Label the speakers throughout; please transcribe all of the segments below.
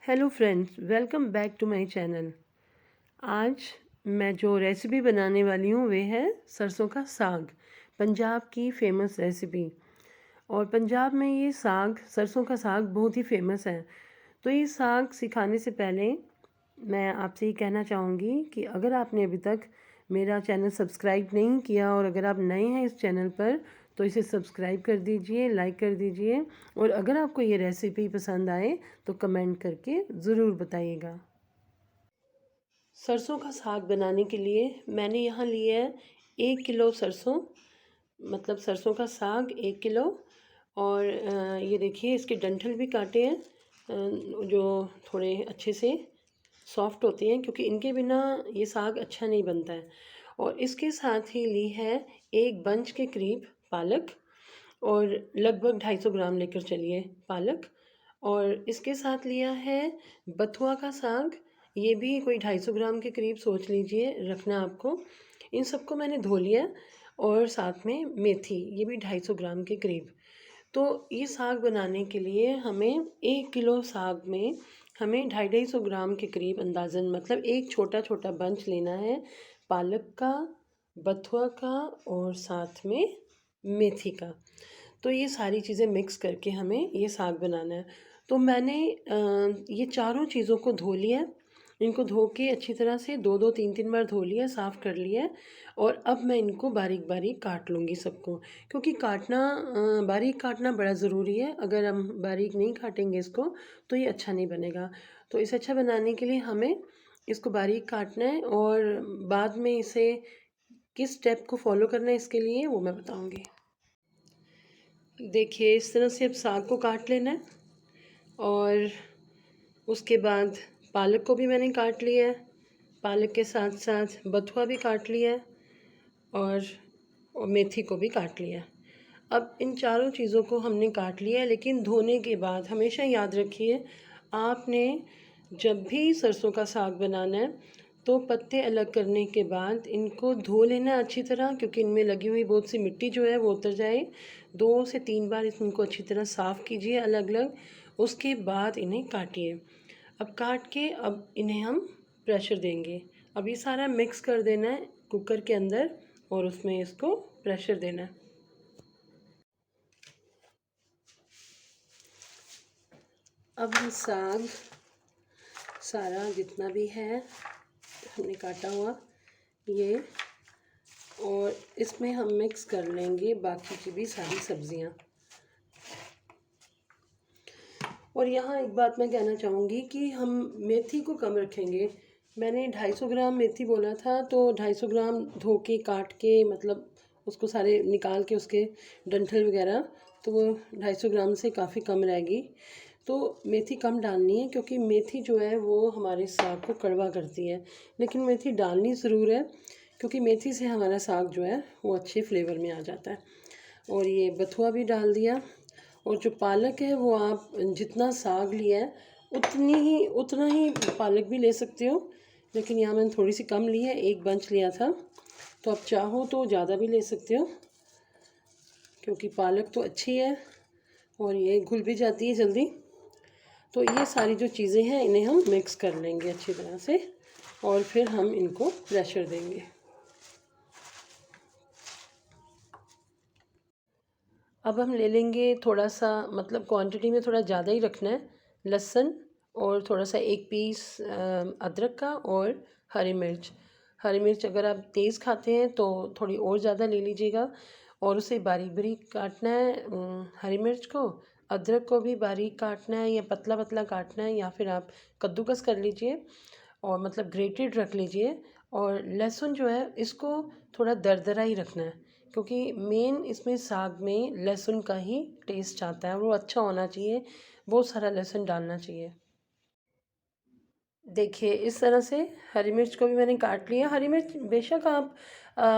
Speaker 1: Hello friends, welcome back to my channel. आज मैं जो रेसिपी बनाने वाली हूँ वे है सरसों का साग। पंजाब की फेमस रेसिपी। और पंजाब में ये साग, सरसों का साग बहुत ही फेमस है। तो ये साग सिखाने से पहले मैं आपसे ये कहना चाहूँगी कि अगर आपने अभी तक मेरा चैनल सब्सक्राइब नहीं किया और अगर आप नए हैं इस चैनल पर तो इसे सब्सक्राइब कर दीजिए, लाइक कर दीजिए। और अगर आपको ये रेसिपी पसंद आए तो कमेंट करके ज़रूर बताइएगा। सरसों का साग बनाने के लिए मैंने यहाँ लिया है 1 किलो सरसों, मतलब सरसों का साग 1 किलो। और ये देखिए इसके डंठल भी काटे हैं, जो थोड़े अच्छे से सॉफ्ट होते हैं, क्योंकि इनके बिना ये साग अच्छा नहीं बनता है। और इसके साथ ही ली है एक बंच के करीब पालक, और लगभग 250 ग्राम लेकर चलिए पालक। और इसके साथ लिया है बथुआ का साग, ये भी कोई 250 ग्राम के करीब सोच लीजिए रखना आपको। इन सबको मैंने धो लिया। और साथ में मेथी, ये भी 250 ग्राम के करीब। तो ये साग बनाने के लिए हमें 1 किलो साग में हमें 250 ग्राम के करीब अंदाज़न, मतलब एक छोटा छोटा बंच लेना है पालक का, बथुआ का और साथ में मेथी का। तो ये सारी चीज़ें मिक्स करके हमें ये साग बनाना है। तो मैंने ये चारों चीज़ों को धो लिया। इनको धो के अच्छी तरह से 2-2 3-3 बार धो लिया, साफ़ कर लिया। और अब मैं इनको बारीक बारीक काट लूँगी सबको, क्योंकि बारीक काटना बड़ा ज़रूरी है। अगर हम बारीक नहीं काटेंगे इसको तो ये अच्छा नहीं बनेगा। तो इसे अच्छा बनाने के लिए हमें इसको बारीक काटना है, और बाद में इसे किस स्टेप को फॉलो करना है इसके लिए वो मैं बताऊँगी। देखिए इस तरह से अब साग को काट लेना है। और उसके बाद पालक को भी मैंने काट लिया है, पालक के साथ साथ बथुआ भी काट लिया है, और मेथी को भी काट लिया है। अब इन चारों चीज़ों को हमने काट लिया है, लेकिन धोने के बाद हमेशा याद रखिए, आपने जब भी सरसों का साग बनाना है तो पत्ते अलग करने के बाद इनको धो लेना अच्छी तरह, क्योंकि इनमें लगी हुई बहुत सी मिट्टी जो है वो उतर जाए। 2 से 3 बार इनको अच्छी तरह साफ़ कीजिए अलग अलग। उसके बाद इन्हें काटिए। अब काट के अब इन्हें हम प्रेशर देंगे। अब ये सारा मिक्स कर देना है कुकर के अंदर, और उसमें इसको प्रेशर देना है। अब हम साग सारा जितना भी है हमने काटा हुआ ये, और इसमें हम मिक्स कर लेंगे बाकी की भी सारी सब्जियां। और यहाँ एक बात मैं कहना चाहूँगी कि हम मेथी को कम रखेंगे। मैंने 250 ग्राम मेथी बोला था, तो 250 ग्राम धो के काट के, मतलब उसको सारे निकाल के उसके डंठल वगैरह, तो वो 250 ग्राम से काफ़ी कम रहेगी। तो मेथी कम डालनी है, क्योंकि मेथी जो है वो हमारे साग को कड़वा करती है। लेकिन मेथी डालनी ज़रूर है, क्योंकि मेथी से हमारा साग जो है वो अच्छे फ्लेवर में आ जाता है। और ये बथुआ भी डाल दिया। और जो पालक है वो आप जितना साग लिया है उतना ही पालक भी ले सकते हो, लेकिन यहाँ मैंने थोड़ी सी कम ली है, एक बंच लिया था। तो आप चाहो तो ज़्यादा भी ले सकते हो, क्योंकि पालक तो अच्छी है और ये घुल भी जाती है जल्दी। तो ये सारी जो चीज़ें हैं इन्हें हम मिक्स कर लेंगे अच्छी तरह से, और फिर हम इनको प्रेशर देंगे। अब हम ले लेंगे थोड़ा सा, मतलब क्वांटिटी में थोड़ा ज़्यादा ही रखना है, लहसुन, और थोड़ा सा एक पीस अदरक का, और हरी मिर्च। हरी मिर्च अगर आप तेज़ खाते हैं तो थोड़ी और ज़्यादा ले लीजिएगा। और उसे बारीक बारीक काटना है, हरी मिर्च को। अदरक को भी बारीक काटना है, या पतला पतला काटना है, या फिर आप कद्दूकस कर लीजिए, और मतलब ग्रेटेड रख लीजिए। और लहसुन जो है इसको थोड़ा दरदरा ही रखना है, क्योंकि मेन इसमें साग में लहसुन का ही टेस्ट आता है, वो अच्छा होना चाहिए, बहुत सारा लहसुन डालना चाहिए। देखिए इस तरह से हरी मिर्च को भी मैंने काट लिया। हरी मिर्च बेशक आप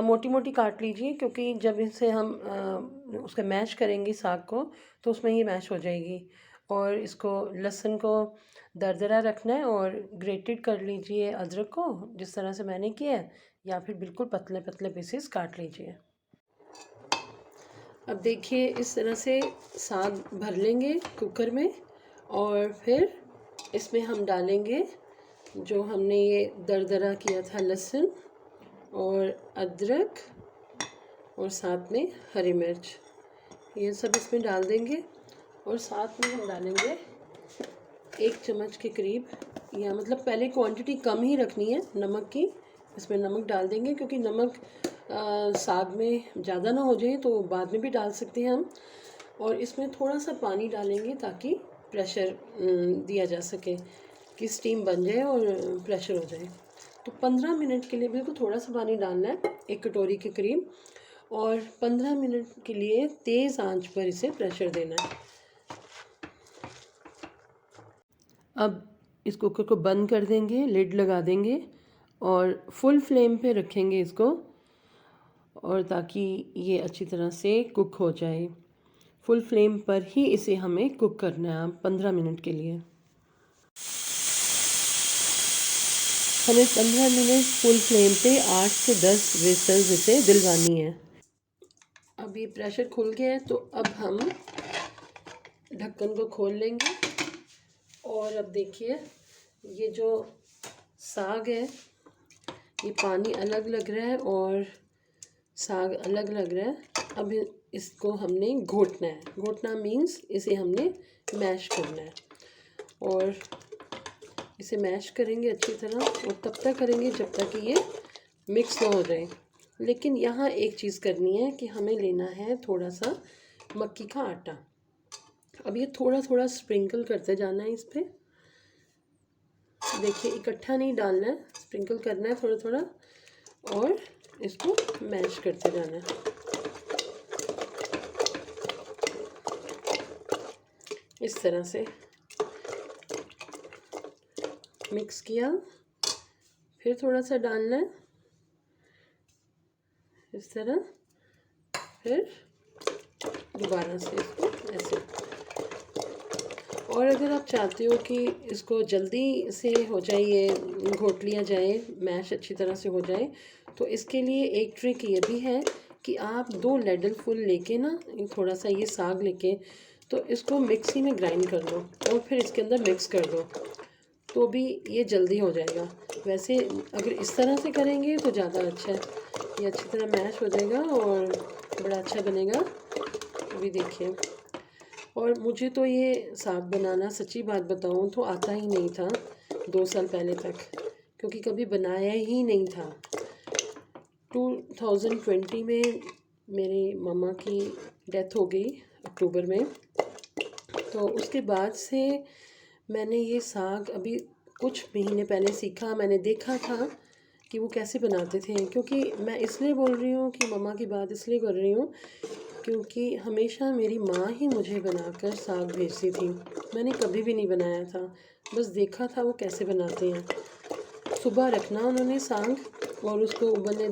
Speaker 1: मोटी मोटी काट लीजिए, क्योंकि जब इसे हम उसका मैश करेंगे साग को, तो उसमें ये मैश हो जाएगी। और इसको लहसुन को दरदरा रखना है, और ग्रेटेड कर लीजिए अदरक को जिस तरह से मैंने किया है, या फिर बिल्कुल पतले पतले पीसेस काट लीजिए। अब देखिए इस तरह से साग भर लेंगे कुकर में, और फिर इसमें हम डालेंगे जो हमने ये दरदरा किया था लहसुन और अदरक और साथ में हरी मिर्च, ये सब इसमें डाल देंगे। और साथ में हम डालेंगे 1 चम्मच के करीब, या मतलब पहले क्वांटिटी कम ही रखनी है नमक की। इसमें नमक डाल देंगे क्योंकि नमक साग में ज़्यादा ना हो जाए तो बाद में भी डाल सकते हैं हम। और इसमें थोड़ा सा पानी डालेंगे ताकि प्रेशर दिया जा सके कि स्टीम बन जाए और प्रेशर हो जाए। तो 15 मिनट के लिए बिल्कुल थोड़ा सा पानी डालना है, 1 कटोरी के करीब, और 15 मिनट के लिए तेज़ आंच पर इसे प्रेशर देना है। अब इस कुकर को बंद कर देंगे, लिड लगा देंगे और फुल फ्लेम पे रखेंगे इसको, और ताकि ये अच्छी तरह से कुक हो जाए। फुल फ्लेम पर ही इसे हमें कुक करना है 15 मिनट के लिए। हमें 15 मिनट फुल फ्लेम पे 8 से 10 विसल्स इसे दिलवानी है। अब ये प्रेशर खुल गया है तो अब हम ढक्कन को खोल लेंगे। और अब देखिए ये जो साग है ये पानी अलग लग रहा है और साग अलग लग रहा है। अब इसको हमने घोटना है। घोटना मीन्स इसे हमने मैश करना है, और इसे मैश करेंगे अच्छी तरह, और तब तक करेंगे जब तक कि ये मिक्स ना हो जाए। लेकिन यहाँ एक चीज़ करनी है कि हमें लेना है थोड़ा सा मक्की का आटा। अब ये थोड़ा थोड़ा स्प्रिंकल करते जाना है इस पर। देखिए इकट्ठा नहीं डालना है, स्प्रिंकल करना है थोड़ा थोड़ा, और इसको मैश करते जाना है। इस तरह से मिक्स किया, फिर थोड़ा सा डालना है इस तरह, फिर दोबारा से इसको ऐसे। और अगर आप चाहते हो कि इसको जल्दी से हो जाए, ये घोट लिया जाए, मैश अच्छी तरह से हो जाए, तो इसके लिए एक ट्रिक ये भी है कि आप 2 लैडल फुल लेके ना, थोड़ा सा ये साग लेके, तो इसको मिक्सी में ग्राइंड कर लो और फिर इसके अंदर मिक्स कर दो, तो भी ये जल्दी हो जाएगा। वैसे अगर इस तरह से करेंगे तो ज़्यादा अच्छा है, ये अच्छी तरह मैश हो जाएगा और बड़ा अच्छा बनेगा। अभी देखिए, और मुझे तो ये साग बनाना सच्ची बात बताऊँ तो आता ही नहीं था 2 साल पहले तक, क्योंकि कभी बनाया ही नहीं था। 2020 में मेरी मम्मा की डेथ हो गई अक्टूबर में, तो उसके बाद से मैंने ये साग अभी कुछ महीने पहले सीखा। मैंने देखा था कि वो कैसे बनाते थे, क्योंकि मैं इसलिए बोल रही हूँ कि मम्मा की बात इसलिए कर रही हूँ क्योंकि हमेशा मेरी माँ ही मुझे बनाकर साग भेजती थी। मैंने कभी भी नहीं बनाया था, बस देखा था वो कैसे बनाते हैं। सुबह रखना उन्होंने साग और उसको उबलने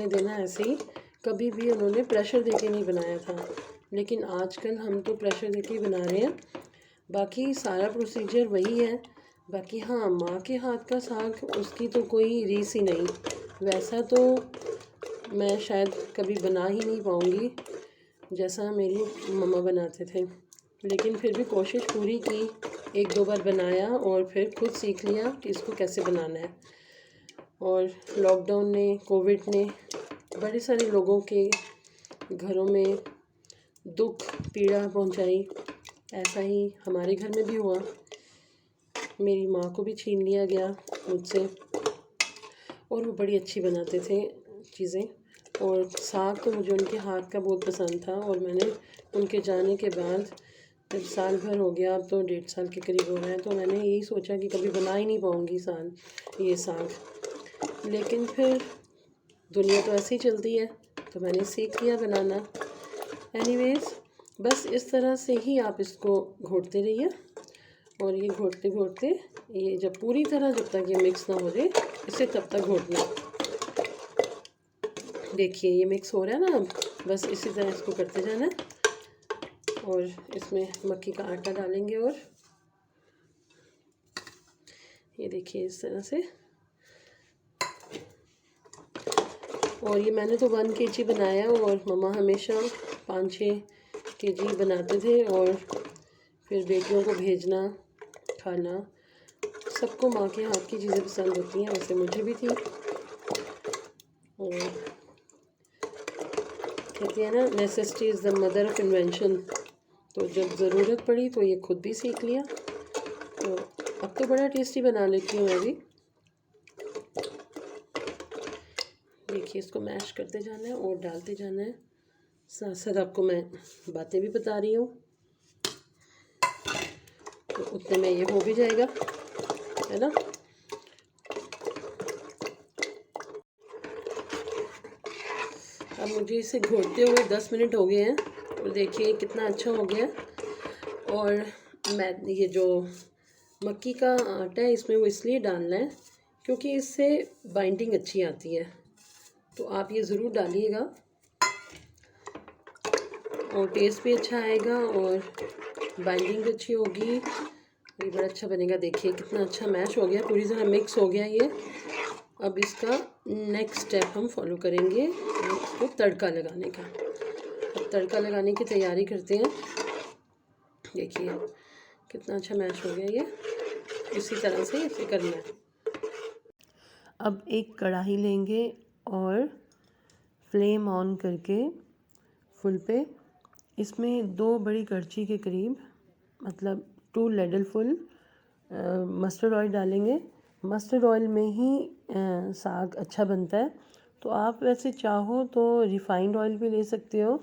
Speaker 1: देना ऐसे ही। कभी भी उन्होंने प्रेशर देके नहीं बनाया था, लेकिन आजकल हम तो प्रेशर देके ही बना रहे हैं। बाकी सारा प्रोसीजर वही है। बाकी हाँ, माँ के हाथ का साग उसकी तो कोई रीस ही नहीं। वैसा तो मैं शायद कभी बना ही नहीं पाऊँगी जैसा मेरी मम्मा बनाते थे, लेकिन फिर भी कोशिश पूरी की। 1-2 बार बनाया और फिर खुद सीख लिया कि इसको कैसे बनाना है। और लॉकडाउन ने, कोविड ने बड़े सारे लोगों के घरों में दुख पीड़ा पहुंचाई। ऐसा ही हमारे घर में भी हुआ। मेरी माँ को भी छीन लिया गया मुझसे, और वो बड़ी अच्छी बनाते थे चीज़ें। और साग तो मुझे उनके हाथ का बहुत पसंद था, और मैंने उनके जाने के बाद जब साल भर हो गया, अब तो 1.5 साल के करीब हो रहा है, तो मैंने यही सोचा कि कभी बना ही नहीं पाऊँगी ये साग। लेकिन फिर दुनिया तो ऐसे ही चलती है, तो मैंने सीख लिया बनाना। एनीवेज, बस इस तरह से ही आप इसको घोटते रहिए, और ये घोटते घोटते ये जब पूरी तरह, जब तक ये मिक्स ना हो जाए, इसे तब तक घोटना। देखिए ये मिक्स हो रहा है ना, अब बस इसी तरह इसको करते जाना है। और इसमें मक्की का आटा डालेंगे, और ये देखिए इस तरह से। और ये मैंने तो 1 kg बनाया, और मम्मा हमेशा 5-6 kg बनाते थे, और फिर बेटियों को भेजना खाना। सबको माँ के हाथ की चीज़ें पसंद होती हैं, वैसे मुझे भी थी। और कहते हैं ना, necessity is the mother of invention. तो जब ज़रूरत पड़ी तो ये खुद भी सीख लिया। तो अब तो बड़ा टेस्टी बना लेती हूँ मैं भी। देखिए, इसको मैश करते जाना है और डालते जाना है। साथ साथ आपको मैं बातें भी बता रही हूँ, तो उतने में ये हो भी जाएगा, है ना। अब मुझे इसे घोटते हुए 10 मिनट हो गए हैं और देखिए कितना अच्छा हो गया। और मैं ये जो मक्की का आटा है इसमें वो इसलिए डालना है क्योंकि इससे बाइंडिंग अच्छी आती है, तो आप ये ज़रूर डालिएगा और टेस्ट भी अच्छा आएगा और बाइंडिंग भी अच्छी होगी। ये बड़ा अच्छा बनेगा। देखिए कितना अच्छा मैश हो गया, पूरी तरह मिक्स हो गया ये। अब इसका नेक्स्ट स्टेप हम फॉलो करेंगे, इसको तड़का लगाने का। अब तड़का लगाने की तैयारी करते हैं। देखिए कितना अच्छा मैश हो गया ये। इसी तरह से इसे करना है। अब एक कढ़ाई लेंगे और फ्लेम ऑन करके फुल पे इसमें 2 बड़ी करछी के करीब, मतलब 2 लेडल फुल मस्टर्ड ऑयल डालेंगे। मस्टर्ड ऑयल में ही साग अच्छा बनता है। तो आप वैसे चाहो तो रिफ़ाइंड ऑयल भी ले सकते हो,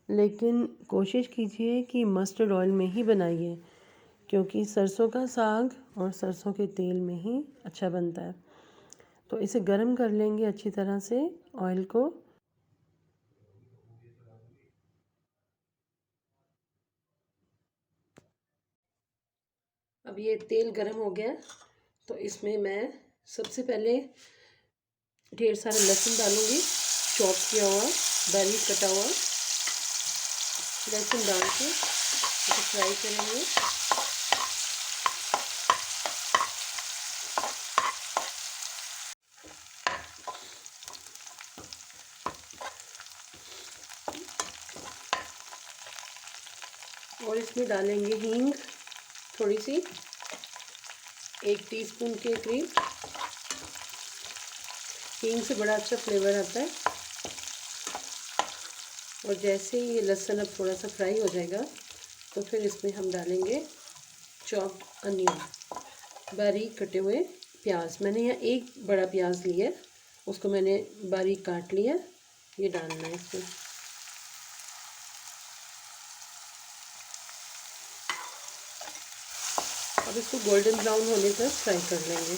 Speaker 1: लेकिन कोशिश कीजिए कि मस्टर्ड ऑयल में ही बनाइए, क्योंकि सरसों का साग और सरसों के तेल में ही अच्छा बनता है। तो इसे गरम कर लेंगे अच्छी तरह से ऑयल को। अब ये तेल गरम हो गया, तो इसमें मैं सबसे पहले ढेर सारा लहसुन डालूंगी, चॉप किया हुआ, बारीक कटा हुआ लहसुन डाल के इसे फ्राई करेंगे। और इसमें डालेंगे हींग थोड़ी सी, 1 टीस्पून के करीब। हींग से बड़ा अच्छा फ्लेवर आता है। और जैसे ही ये लहसुन अब थोड़ा सा फ्राई हो जाएगा, तो फिर इसमें हम डालेंगे चॉप्ड अनियन, बारीक कटे हुए प्याज। मैंने यहाँ 1 बड़ा प्याज लिया है, उसको मैंने बारीक काट लिया। ये डालना है इसमें। अब इसको गोल्डन ब्राउन होने तक फ्राई कर लेंगे।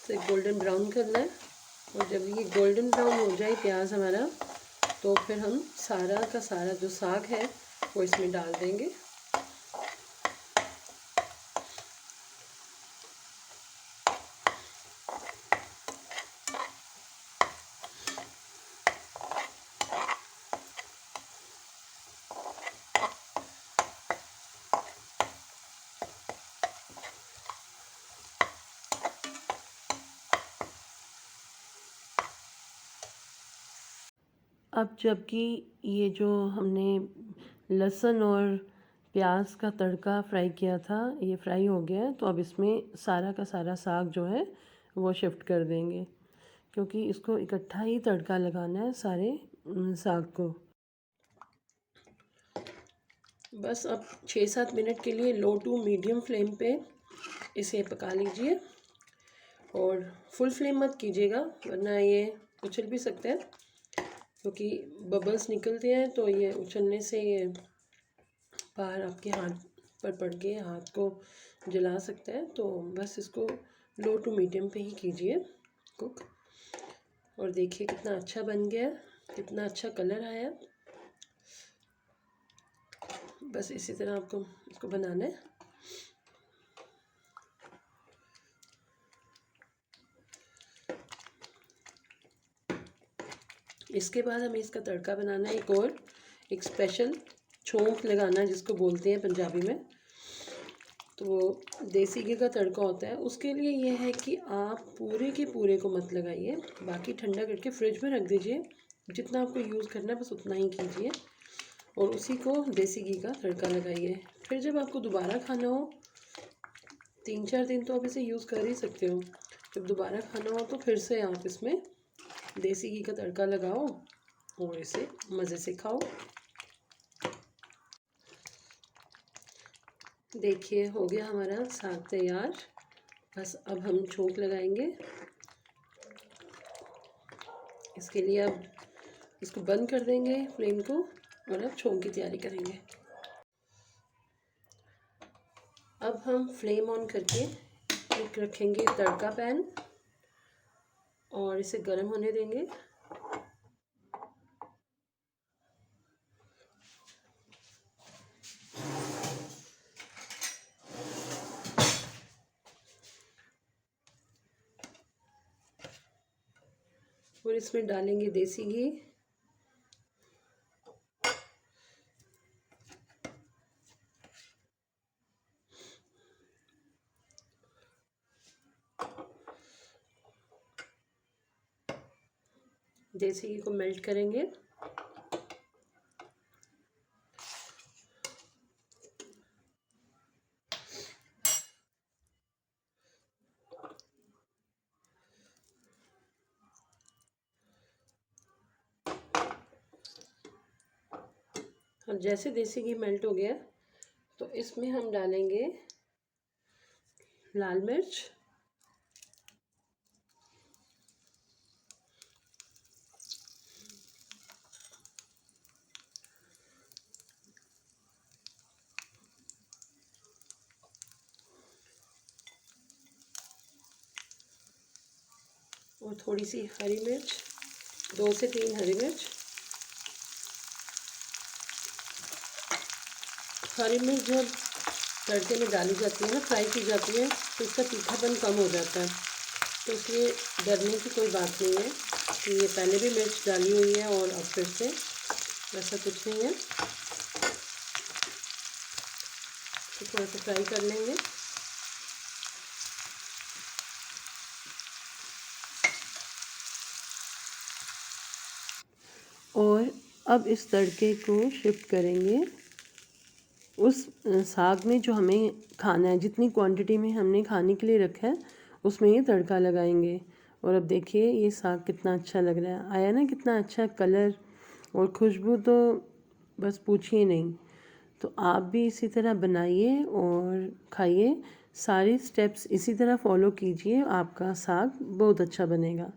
Speaker 1: इसे गोल्डन ब्राउन करना है। और जब ये गोल्डन ब्राउन हो जाए प्याज हमारा, तो फिर हम सारा का सारा जो साग है वो इसमें डाल देंगे। अब जबकि ये जो हमने लहसुन और प्याज का तड़का फ्राई किया था ये फ्राई हो गया है, तो अब इसमें सारा का सारा साग जो है वो शिफ्ट कर देंगे, क्योंकि इसको इकट्ठा ही तड़का लगाना है सारे साग को। बस अब 6-7 मिनट के लिए लो टू मीडियम फ्लेम पे इसे पका लीजिए। और फुल फ्लेम मत कीजिएगा, वरना ये उछल भी सकता है, क्योंकि बबल्स निकलते हैं तो ये उछलने से ये बाहर आपके हाथ पर पड़ के हाथ को जला सकता है। तो बस इसको लो टू मीडियम पे ही कीजिए कुक। और देखिए कितना अच्छा बन गया, कितना अच्छा कलर आया। बस इसी तरह आपको इसको बनाना है। इसके बाद हमें इसका तड़का बनाना है एक स्पेशल। छोंक लगाना जिसको बोलते हैं पंजाबी में, तो वो देसी घी का तड़का होता है। उसके लिए ये है कि आप पूरे के पूरे को मत लगाइए, बाकी ठंडा करके फ्रिज में रख दीजिए। जितना आपको यूज़ करना है बस उतना ही कीजिए और उसी को देसी घी का तड़का लगाइए। फिर जब आपको दोबारा खाना हो, 3-4 दिन तो आप इसे यूज़ कर ही सकते हो, जब दोबारा खाना हो तो फिर से आप इसमें देसी घी का तड़का लगाओ और इसे मज़े से खाओ। देखिए हो गया हमारा साग तैयार। बस अब हम छोंक लगाएंगे। इसके लिए अब इसको बंद कर देंगे फ्लेम को और अब छोंक की तैयारी करेंगे। अब हम फ्लेम ऑन करके एक रखेंगे तड़का पैन और इसे गर्म होने देंगे। और इसमें डालेंगे देसी घी, देसी घी को मेल्ट करेंगे। अब जैसे देसी घी मेल्ट हो गया तो इसमें हम डालेंगे लाल मिर्च, और थोड़ी सी हरी मिर्च, 2 से 3 हरी मिर्च। हरी मिर्च जब तड़के में डाली जाती है ना, फ्राई की जाती है, तो इसका तीखापन कम हो जाता है। तो इसलिए डरने की कोई बात नहीं है कि ये पहले भी मिर्च डाली हुई है और अब फिर से, वैसा कुछ नहीं है। तो थोड़ा सा फ्राई कर लेंगे। और अब इस तड़के को शिफ्ट करेंगे उस साग में जो हमें खाना है, जितनी क्वांटिटी में हमने खाने के लिए रखा है उसमें ये तड़का लगाएंगे। और अब देखिए ये साग कितना अच्छा लग रहा है, आया ना कितना अच्छा कलर और खुशबू, तो बस पूछिए नहीं। तो आप भी इसी तरह बनाइए और खाइए। सारे स्टेप्स इसी तरह फॉलो कीजिए, आपका साग बहुत अच्छा बनेगा।